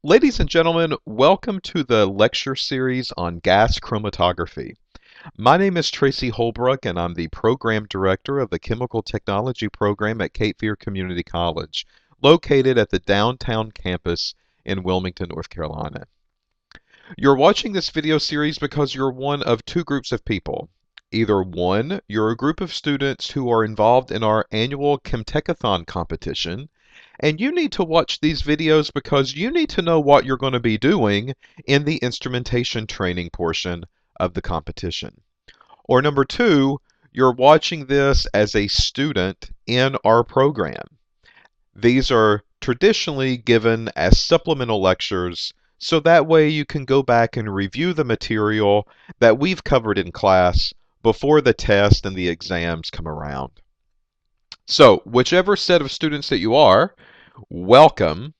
Ladies and gentlemen, welcome to the lecture series on gas chromatography. My name is Tracy Holbrook, and I'm the Program Director of the Chemical Technology Program at Cape Fear Community College, located at the downtown campus in Wilmington, North Carolina. You're watching this video series because you're one of two groups of people. Either one, you're a group of students who are involved in our annual Chemtechathon competition, and you need to watch these videos because you need to know what you're going to be doing in the instrumentation training portion of the competition. Or number two, you're watching this as a student in our program. These are traditionally given as supplemental lectures, so that way you can go back and review the material that we've covered in class before the test and the exams come around. So, whichever set of students that you are, welcome.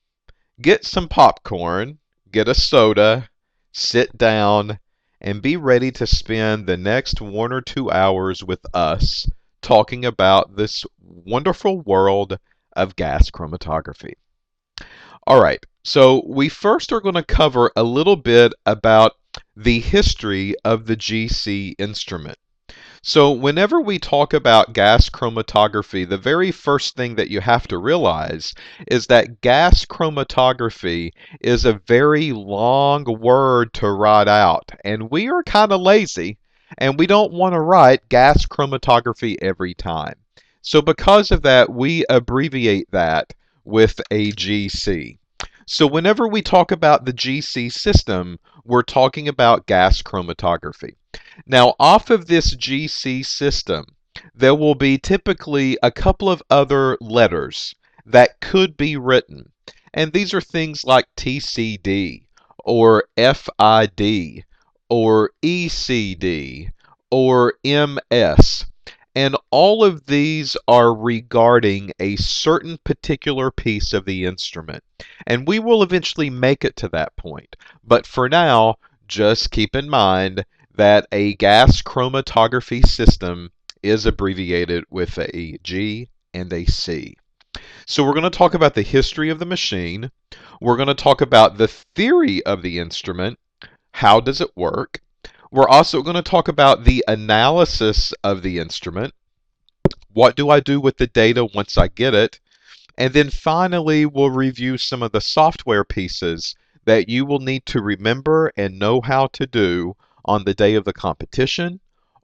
Get some popcorn, get a soda, sit down, and be ready to spend the next 1 or 2 hours with us talking about this wonderful world of gas chromatography. All right, so we first are going to cover a little bit about the history of the GC instrument. So whenever we talk about gas chromatography, the very first thing that you have to realize is that gas chromatography is a very long word to write out, and we are kind of lazy, and we don't want to write gas chromatography every time. So because of that, we abbreviate that with a GC. So whenever we talk about the GC system, we're talking about gas chromatography. Now, off of this GC system, there will be typically a couple of other letters that could be written. And these are things like TCD, or FID, or ECD, or MS. And all of these are regarding a certain particular piece of the instrument. And we will eventually make it to that point. But for now, just keep in mind that a gas chromatography system is abbreviated with a G and a C. So we're going to talk about the history of the machine. We're going to talk about the theory of the instrument. How does it work? We're also going to talk about the analysis of the instrument. What do I do with the data once I get it? And then finally, we'll review some of the software pieces that you will need to remember and know how to do on the day of the competition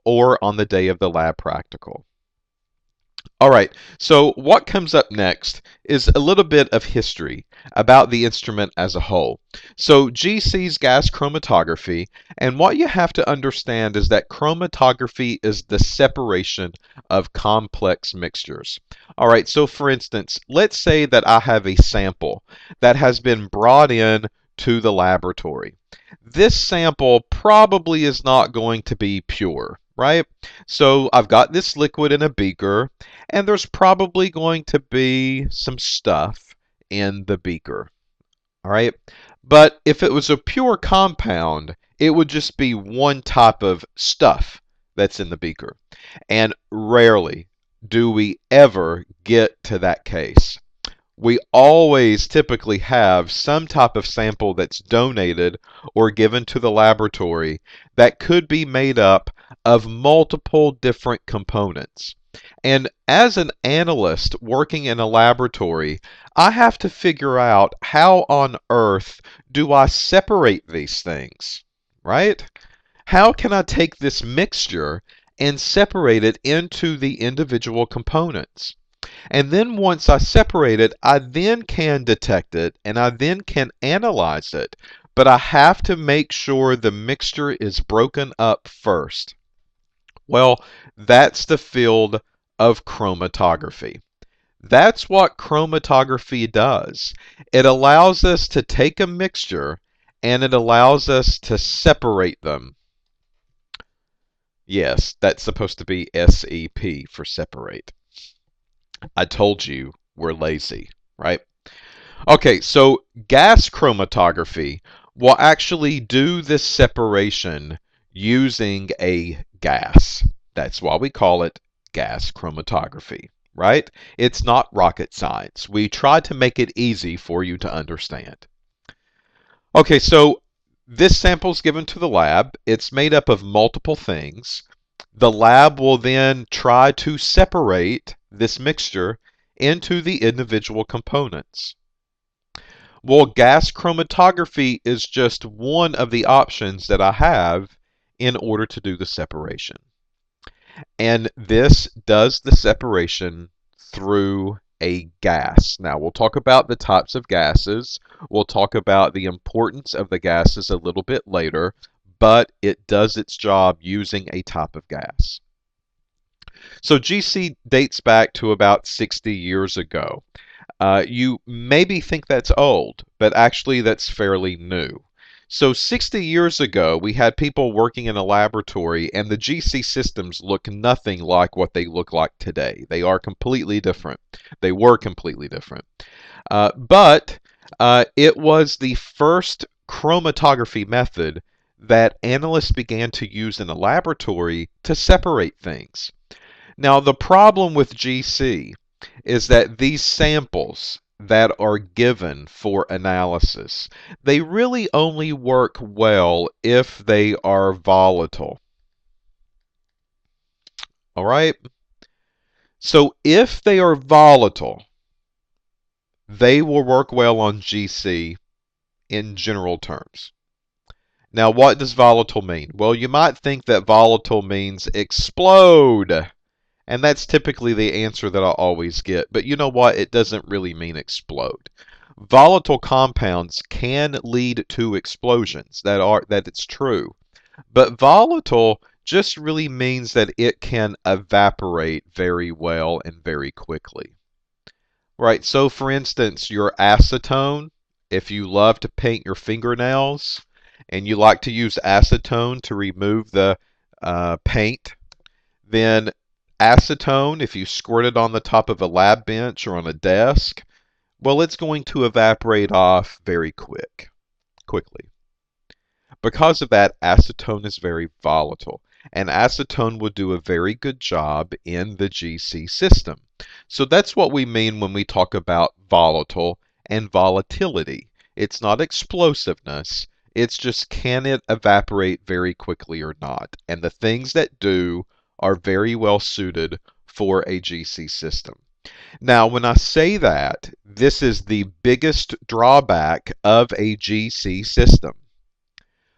or on the day of the lab practical. All right, so what comes up next is a little bit of history about the instrument as a whole. So GC's gas chromatography, and what you have to understand is that chromatography is the separation of complex mixtures. All right, so for instance, let's say that I have a sample that has been brought in to the laboratory. This sample probably is not going to be pure, right? So I've got this liquid in a beaker, and there's probably going to be some stuff in the beaker. All right. But if it was a pure compound, it would just be one type of stuff that's in the beaker. And rarely do we ever get to that case. We always typically have some type of sample that's donated or given to the laboratory that could be made up of multiple different components. And as an analyst working in a laboratory, I have to figure out how on earth do I separate these things, right? How can I take this mixture and separate it into the individual components? And then once I separate it, I then can detect it and I then can analyze it. But I have to make sure the mixture is broken up first. Well, that's the field of chromatography. That's what chromatography does. It allows us to take a mixture and it allows us to separate them. Yes, that's supposed to be SEP for separate. I told you we're lazy, right? Okay, so gas chromatography will actually do this separation using a gas. That's why we call it gas chromatography, right? It's not rocket science. We try to make it easy for you to understand. Okay, so this sample is given to the lab. It's made up of multiple things. The lab will then try to separate this mixture into the individual components. Well, gas chromatography is just one of the options that I have in order to do the separation. And this does the separation through a gas. Now, we'll talk about the types of gases. We'll talk about the importance of the gases a little bit later, but it does its job using a type of gas. So GC dates back to about 60 years ago. You maybe think that's old, but actually that's fairly new. So 60 years ago, we had people working in a laboratory, and the GC systems look nothing like what they look like today. They are completely different. They were completely different. But it was the first chromatography method that analysts began to use in a laboratory to separate things. Now, the problem with GC is that these samples that are given for analysis, they really only work well if they are volatile. All right? So if they are volatile, they will work well on GC in general terms. Now, what does volatile mean? Well, you might think that volatile means explode. And that's typically the answer that I always get. But you know what? It doesn't really mean explode. Volatile compounds can lead to explosions. That it's true. But volatile just really means that it can evaporate very well and very quickly. Right? So for instance, your acetone, if you love to paint your fingernails and you like to use acetone to remove the paint, then acetone, if you squirt it on the top of a lab bench or on a desk, well, it's going to evaporate off very quickly. Because of that, acetone is very volatile, and acetone will do a very good job in the GC system. So that's what we mean when we talk about volatile and volatility. It's not explosiveness, it's just can it evaporate very quickly or not. And the things that do are very well suited for a GC system. Now, when I say that, this is the biggest drawback of a GC system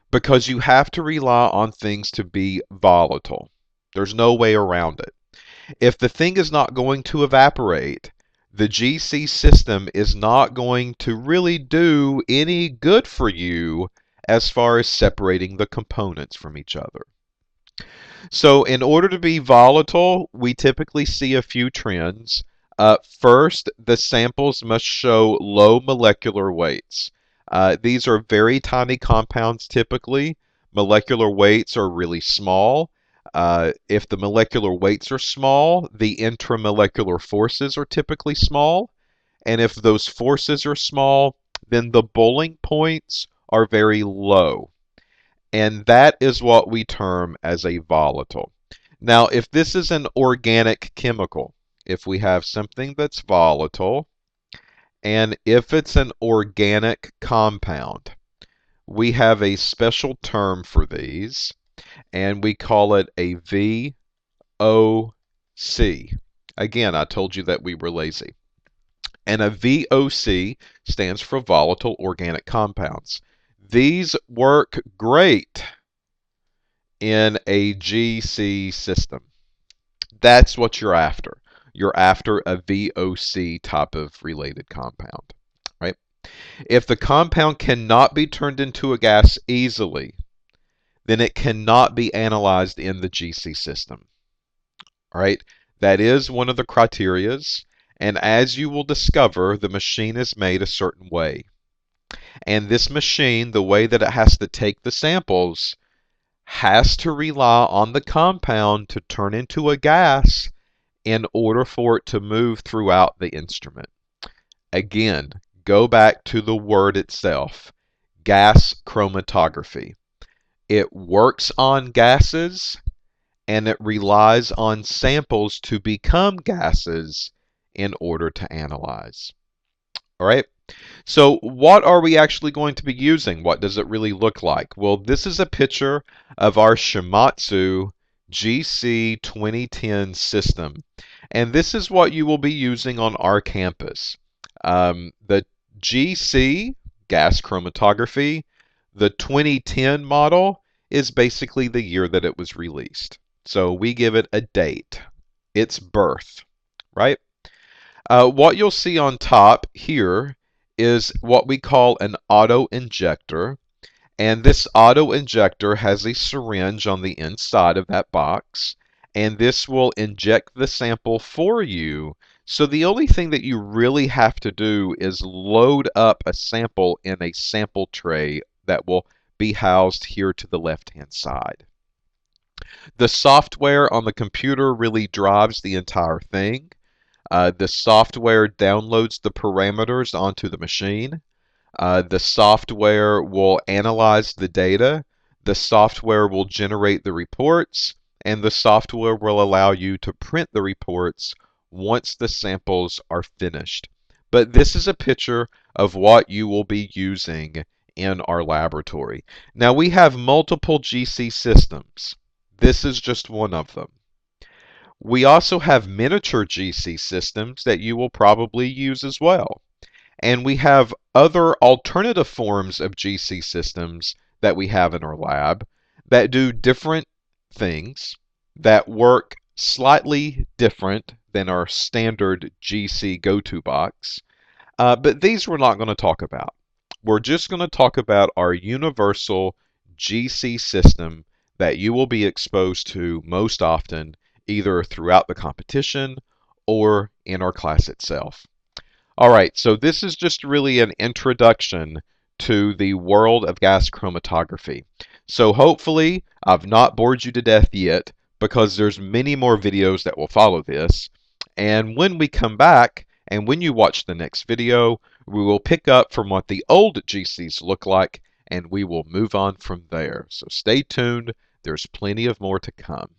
because you have to rely on things to be volatile. There's no way around it. If the thing is not going to evaporate, the GC system is not going to really do any good for you as far as separating the components from each other. So in order to be volatile, we typically see a few trends. First, the samples must show low molecular weights. These are very tiny compounds typically. Molecular weights are really small. If the molecular weights are small, the intramolecular forces are typically small. And if those forces are small, then the boiling points are very low. And that is what we term as a volatile. Now, if this is an organic chemical, if we have something that's volatile, and if it's an organic compound, we have a special term for these, and we call it a VOC. Again, I told you that we were lazy. And a VOC stands for volatile organic compounds. These work great in a GC system. That's what you're after. You're after a VOC type of related compound, right? If the compound cannot be turned into a gas easily, then it cannot be analyzed in the GC system, all right? That is one of the criterias, and as you will discover, the machine is made a certain way. And this machine, the way that it has to take the samples, has to rely on the compound to turn into a gas in order for it to move throughout the instrument. Again, go back to the word itself, gas chromatography. It works on gases and it relies on samples to become gases in order to analyze. All right? So what are we actually going to be using? What does it really look like? Well, this is a picture of our Shimatsu GC 2010 system. And this is what you will be using on our campus. The GC, gas chromatography, the 2010 model is basically the year that it was released. So we give it a date, its birth, right? What you'll see on top here is what we call an auto injector. And this auto injector has a syringe on the inside of that box. And this will inject the sample for you. So the only thing that you really have to do is load up a sample in a sample tray that will be housed here to the left-hand side. The software on the computer really drives the entire thing. The software downloads the parameters onto the machine. The software will analyze the data. The software will generate the reports, and the software will allow you to print the reports once the samples are finished. But this is a picture of what you will be using in our laboratory. Now we have multiple GC systems. This is just one of them. We also have miniature GC systems that you will probably use as well. And we have other alternative forms of GC systems that we have in our lab that do different things, that work slightly different than our standard GC go-to box. But these we're not going to talk about. We're just going to talk about our universal GC system that you will be exposed to most often, either throughout the competition or in our class itself. All right, so this is just really an introduction to the world of gas chromatography. So hopefully I've not bored you to death yet, because there's many more videos that will follow this. And when we come back, and when you watch the next video, we will pick up from what the old GCs look like, and we will move on from there. So stay tuned. There's plenty of more to come.